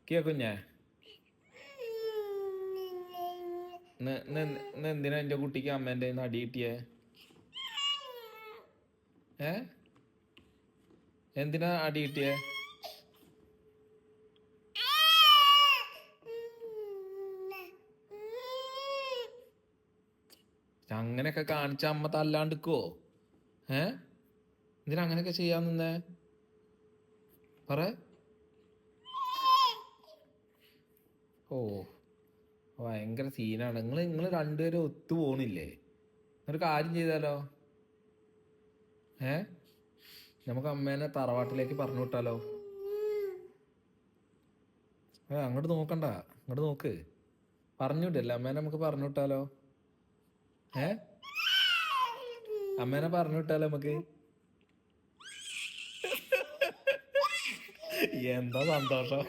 കുഞ്ഞെ എന്തിനാ എന്റെ കുട്ടിക്ക് അമ്മേന്റെ അടി കിട്ടിയേ? ഏ എന്തിനാ അടി കിട്ടിയേ? അങ്ങനെയൊക്കെ കാണിച്ച അമ്മ തല്ലാണ്ടിക്കോ? എന്തിനാ അങ്ങനെയൊക്കെ ചെയ്യാൻ നിന്നേ? പറ. ഓ, ഭയങ്കര സീനാണ്. നിങ്ങൾ രണ്ടുപേരും ഒത്തു പോണില്ലേ? ഒരു കാര്യം ചെയ്താലോ? നമുക്ക് അമ്മേനെ തറവാട്ടിലേക്ക് പറഞ്ഞു വിട്ടാലോ? അങ്ങോട്ട് നോക്കണ്ട, അങ്ങോട്ട് നോക്ക്. പറഞ്ഞു വിട്ടല്ലേ അമ്മേനെ? നമുക്ക് പറഞ്ഞു വിട്ടാലോ? അമ്മേനെ പറഞ്ഞു വിട്ടാലോ നമുക്ക്? എന്താ സന്തോഷം?